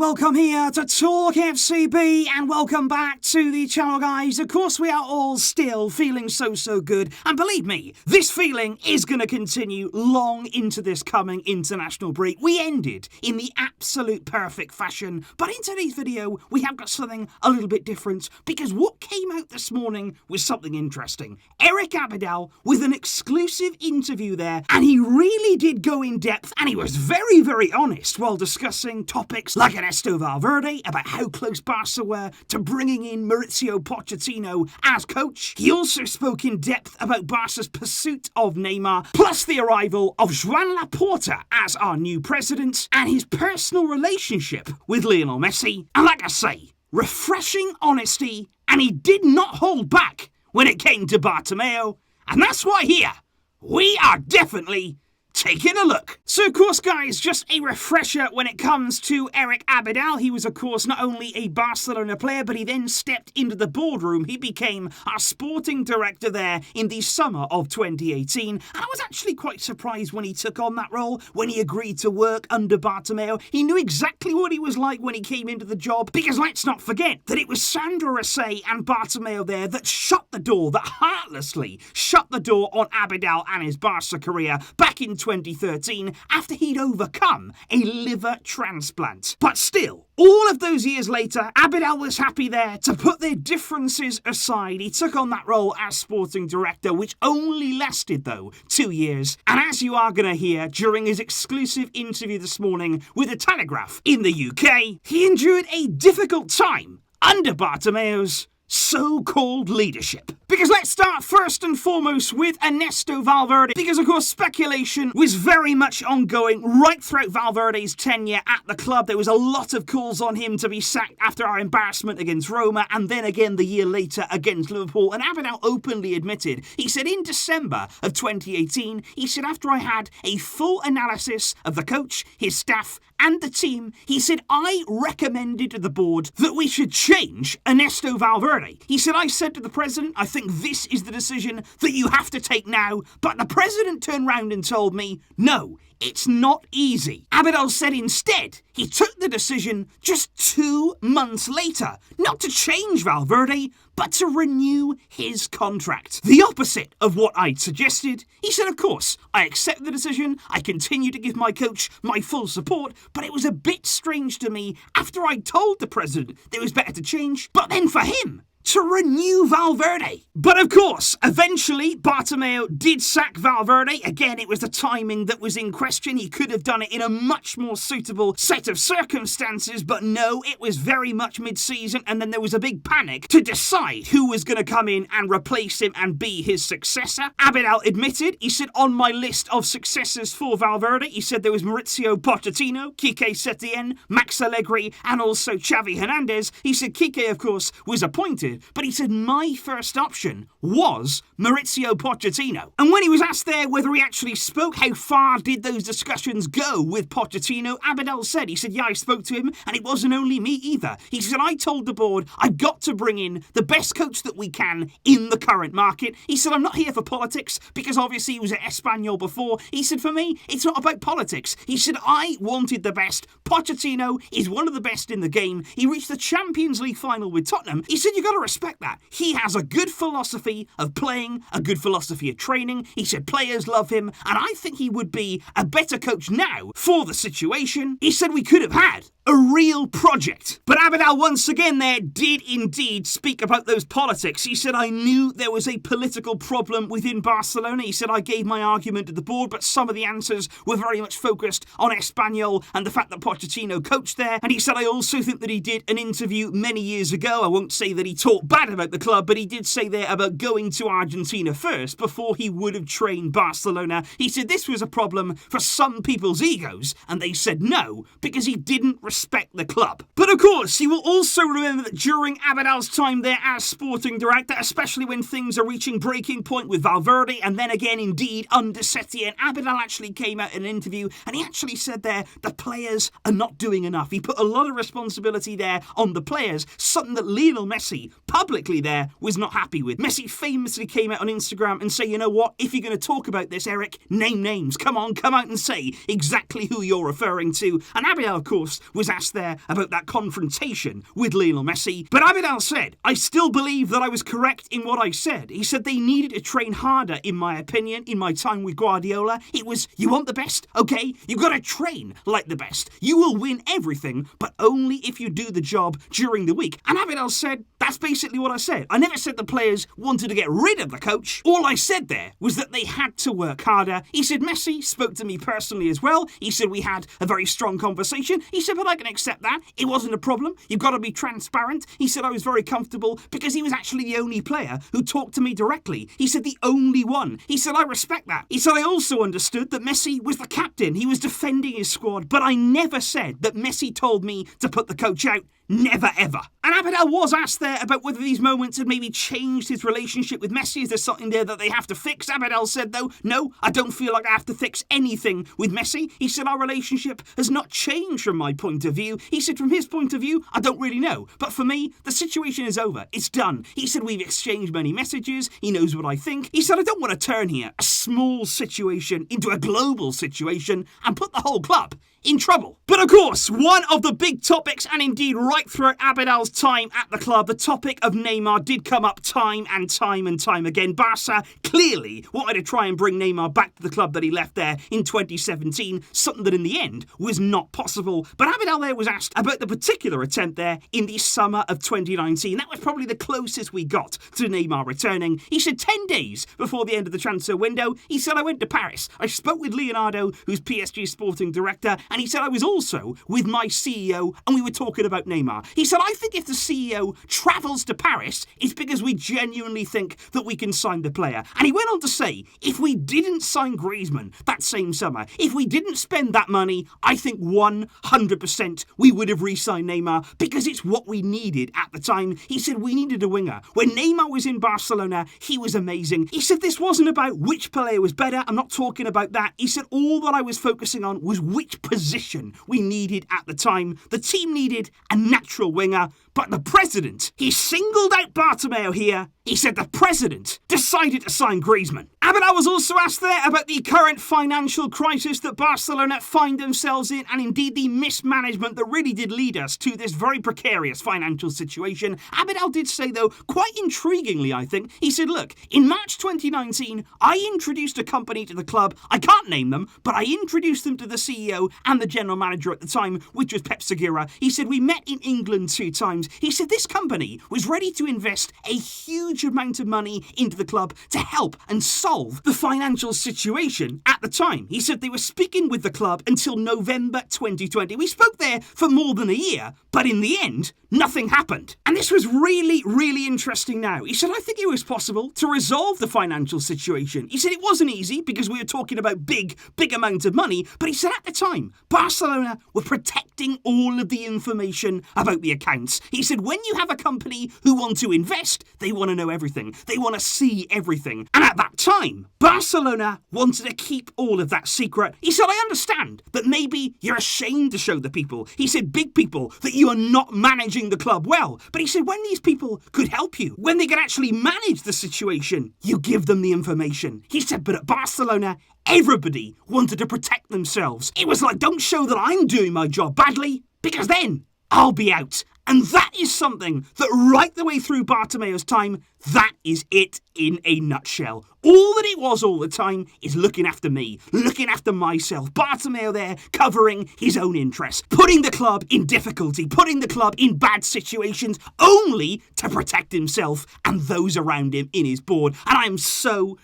welcome here to Talk FCB and welcome back to the channel, guys. Of course, we are all still feeling so good, and believe me, this feeling is going to continue long into this coming international break. We ended in the absolute perfect fashion, but in today's video, we have got something a little bit different, because what came out this morning was something interesting. Eric Abidal with an exclusive interview there, and he really did go in depth, and he was very honest while discussing topics like Ernesto Valverde, about how close Barça were to bringing in Mauricio Pochettino as coach. He also spoke in depth about Barca's pursuit of Neymar, plus the arrival of Joan Laporta as our new president, and his personal relationship with Lionel Messi. And like I say, refreshing honesty, and he did not hold back when it came to Bartomeu, and that's why here, we are definitely taking a look. So, of course, guys, just a refresher when it comes to Eric Abidal. He was, of course, not only a Barcelona player, but he then stepped into the boardroom. He became our sporting director there in the summer of 2018. And I was actually quite surprised when he took on that role, when he agreed to work under Bartomeu. He knew exactly what he was like when he came into the job, because let's not forget that it was Sandro Rosell and Bartomeu there that shut the door, that heartlessly shut the door on Abidal and his Barca career back in 2013 after he'd overcome a liver transplant. But still, all of those years later, Abidal was happy there to put their differences aside. He took on that role as sporting director, which only lasted, though, 2 years. And as you are going to hear during his exclusive interview this morning with The Telegraph in the UK, he endured a difficult time under Bartomeu's so-called leadership. Because let's start first and foremost with Ernesto Valverde, because of course speculation was very much ongoing right throughout Valverde's tenure at the club. There was a lot of calls on him to be sacked after our embarrassment against Roma, and then again the year later against Liverpool. And Abidal openly admitted, he said in December of 2018, he said, after I had a full analysis of the coach, his staff and the team, he said, I recommended to the board that we should change Ernesto Valverde. He said, I said to the president, I think this is the decision that you have to take now. But the president turned round and told me, no, it's not easy. Abidal said instead, he took the decision just 2 months later, not to change Valverde, but to renew his contract. The opposite of what I'd suggested. He said, of course, I accept the decision, I continue to give my coach my full support, but it was a bit strange to me after I told the president that it was better to change, but then for him to renew Valverde. But of course, eventually, Bartomeu did sack Valverde. Again, it was the timing that was in question. He could have done it in a much more suitable set of circumstances, but no, it was very much mid-season, and then there was a big panic to decide who was going to come in and replace him and be his successor. Abidal admitted, he said, on my list of successors for Valverde, he said there was Mauricio Pochettino, Quique Setien, Max Allegri, and also Xavi Hernandez. He said Quique, of course, was appointed, but he said my first option was Mauricio Pochettino. And when he was asked there whether he actually spoke, how far did those discussions go with Pochettino, Abidal said, he said, yeah, I spoke to him, and it wasn't only me either. He said, I told the board I've got to bring in the best coach that we can in the current market. He said, I'm not here for politics, because obviously he was at Espanyol before. He said, for me, it's not about politics. He said, I wanted the best. Pochettino is one of the best in the game. He reached the Champions League final with Tottenham. He said, you got to respect that. He has a good philosophy of playing, a good philosophy of training. He said players love him, and I think he would be a better coach now for the situation. He said we could have had a real project. But Abidal once again there did indeed speak about those politics. He said, I knew there was a political problem within Barcelona. He said, I gave my argument to the board, but some of the answers were very much focused on Espanyol and the fact that Pochettino coached there. And he said, I also think that he did an interview many years ago. I won't say that he talked bad about the club, but he did say there about going to Argentina first before he would have trained Barcelona. He said this was a problem for some people's egos, and they said no, because he didn't respect the club. But of course, you will also remember that during Abidal's time there as sporting director, especially when things are reaching breaking point with Valverde, and then again indeed under Setien, Abidal actually came out in an interview and he actually said there, the players are not doing enough. He put a lot of responsibility there on the players, something that Lionel Messi publicly there was not happy with. Messi famously came out on Instagram and said, you know what, if you're going to talk about this, Eric, name names. Come on, come out and say exactly who you're referring to. And Abidal, of course, was asked there about that confrontation with Lionel Messi. But Abidal said, I still believe that I was correct in what I said. He said they needed to train harder, in my opinion, in my time with Guardiola. It was, you want the best? Okay, you've got to train like the best. You will win everything, but only if you do the job during the week. And Abidal said, that's basically what I said. I never said the players wanted to get rid of the coach. All I said there was that they had to work harder. He said Messi spoke to me personally as well. He said we had a very strong conversation. He said, but I can accept that. It wasn't a problem. You've got to be transparent. He said I was very comfortable because he was actually the only player who talked to me directly. He said the only one. He said I respect that. He said I also understood that Messi was the captain. He was defending his squad, but I never said that Messi told me to put the coach out. Never ever. And Abidal was asked there about whether these moments had maybe changed his relationship with Messi. Is there something there that they have to fix? Abidal said, though, no, I don't feel like I have to fix anything with Messi. He said our relationship has not changed from my point of view. He said from his point of view, I don't really know. But for me, the situation is over. It's done. He said we've exchanged many messages. He knows what I think. He said I don't want to turn here a small situation into a global situation and put the whole club in trouble. But of course, one of the big topics, and indeed right throughout Abidal's time at the club, the topic of Neymar did come up time and time again. Barca clearly wanted to try and bring Neymar back to the club that he left there in 2017, something that in the end was not possible. But Abidal there was asked about the particular attempt there in the summer of 2019. That was probably the closest we got to Neymar returning. He said 10 days before the end of the transfer window, he said I went to Paris. I spoke with Leonardo, who's PSG's sporting director, and he said I was also with my CEO and we were talking about Neymar. He said, I think if the CEO travels to Paris, it's because we genuinely think that we can sign the player. And he went on to say, if we didn't sign Griezmann that same summer, if we didn't spend that money, I think 100% we would have re-signed Neymar because it's what we needed at the time. He said we needed a winger. When Neymar was in Barcelona, he was amazing. He said this wasn't about which player was better. I'm not talking about that. He said all that I was focusing on was which position we needed at the time. The team needed a natural winger, but the president, he singled out Bartomeu here. He said the president decided to sign Griezmann. Abidal was also asked there about the current financial crisis that Barcelona find themselves in, and indeed the mismanagement that really did lead us to this very precarious financial situation. Abidal did say, though, quite intriguingly, I think, he said, look, in March 2019, I introduced a company to the club. I can't name them, but I introduced them to the CEO and the general manager at the time, which was Pep Segura. He said, we met in England 2 times. He said this company was ready to invest a huge amount of money into the club to help and solve the financial situation at the time. He said they were speaking with the club until November 2020. We spoke there for more than a year, but in the end, nothing happened. And this was really, really interesting now. He said, I think it was possible to resolve the financial situation. He said it wasn't easy because we were talking about big amounts of money, but he said at the time, Barcelona were protecting all of the information about the accounts. He said, when you have a company who want to invest, they want to know everything. They want to see everything. And at that time, Barcelona wanted to keep all of that secret. He said, I understand that maybe you're ashamed to show the people. He said, big people, that you are not managing the club well. But he said, when these people could help you, when they could actually manage the situation, you give them the information. He said, but at Barcelona, everybody wanted to protect themselves. It was like, don't show that I'm doing my job badly, because then I'll be out. And that is something that right the way through Bartomeu's time, that is it in a nutshell. All that it was all the time is looking after me, looking after myself. Bartomeu there covering his own interests, putting the club in difficulty, putting the club in bad situations, only to protect himself and those around him in his board. And I am so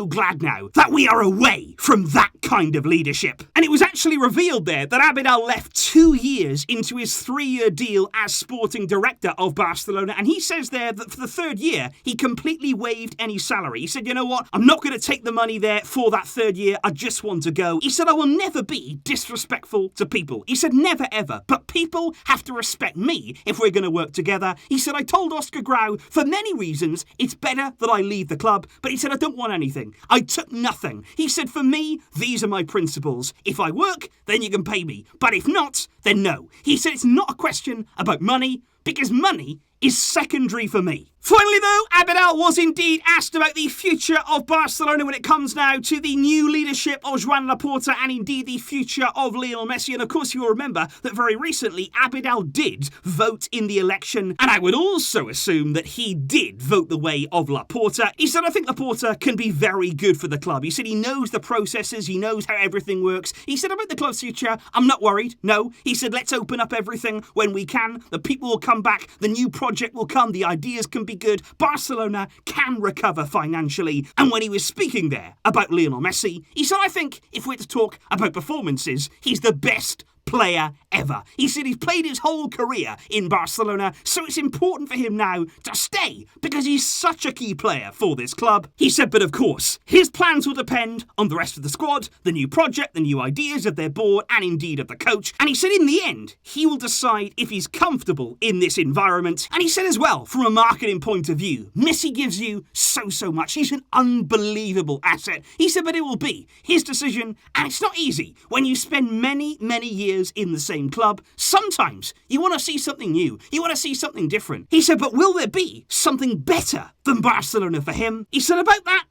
glad now that we are away from that kind of leadership. And it was actually revealed there that Abidal left 2 years into his 3-year deal as sporting director of Barcelona. And he says there that for the 3rd year, he completely waived any salary. He said, you know what? I'm not going to take the money there for that 3rd year. I just want to go. He said, I will never be disrespectful to people. He said, never ever. But people have to respect me if we're going to work together. He said, I told Oscar Grau, for many reasons, it's better that I leave the club. But he said, I don't want anything. I took nothing. He said, for me, these are my principles. If I work, then you can pay me. But if not, then no. He said, it's not a question about money. because money is secondary for me. Finally though, Abidal was indeed asked about the future of Barcelona when it comes now to the new leadership of Joan Laporta and indeed the future of Lionel Messi. And of course you will remember that very recently Abidal did vote in the election, and I would also assume that he did vote the way of Laporta. He said, I think Laporta can be very good for the club. He said he knows the processes, he knows how everything works. He said about the club's future, I'm not worried, no. He said, let's open up everything when we can. The people will come back, the new project will come, the ideas can be good. Barcelona can recover financially. And when he was speaking there about Lionel Messi, he said, I think if we're to talk about performances, he's the best player ever. He said he's played his whole career in Barcelona, so it's important for him now to stay because he's such a key player for this club. He said, but of course, his plans will depend on the rest of the squad, the new project, the new ideas of their board, and indeed of the coach. And he said in the end, he will decide if he's comfortable in this environment. And he said as well, from a marketing point of view, Messi gives you so much. He's an unbelievable asset. He said, but it will be his decision, and it's not easy when you spend many years in the same club. Sometimes you want to see something new. You want to see something different. He said, but will there be something better than Barcelona for him? He said, about that,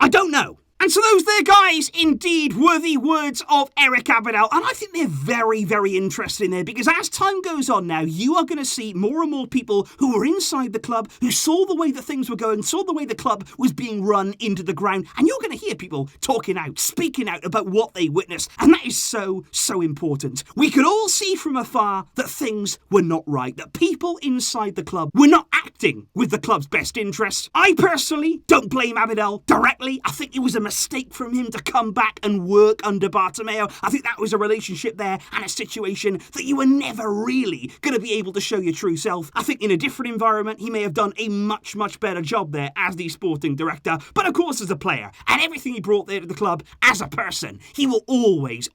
I don't know. And so those there, guys, indeed were the words of Eric Abidal. And I think they're very interesting there, because as time goes on now, you are going to see more and more people who were inside the club, who saw the way that things were going, saw the way the club was being run into the ground. And you're going to hear people talking out, speaking out about what they witnessed. And that is so important. We could all see from afar that things were not right, that people inside the club were not acting with the club's best interests. I personally don't blame Abidal directly. I think it was a mistake from him to come back and work under Bartomeu. I think that was a relationship there and a situation that you were never really going to be able to show your true self. I think in a different environment, he may have done a much better job there as the sporting director. But of course, as a player and everything he brought there to the club as a person, he will always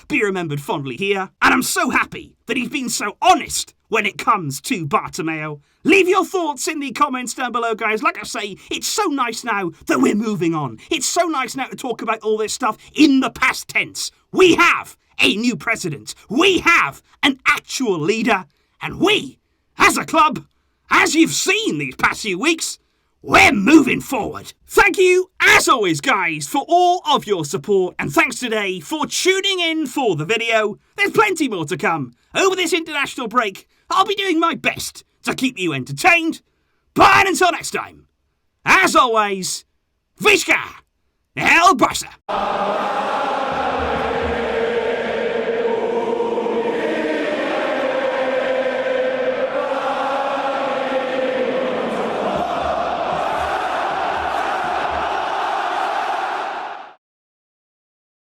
be remembered fondly here. And I'm so happy that he's been so honest when it comes to Bartomeu. Leave your thoughts in the comments down below, guys. Like I say, it's so nice now that we're moving on. It's so nice now to talk about all this stuff in the past tense. We have a new president. We have an actual leader. And we, as a club, as you've seen these past few weeks, we're moving forward. Thank you, as always, guys, for all of your support. And thanks today for tuning in for the video. There's plenty more to come. Over this international break, I'll be doing my best to keep you entertained. But until next time, as always, Visca El Barça.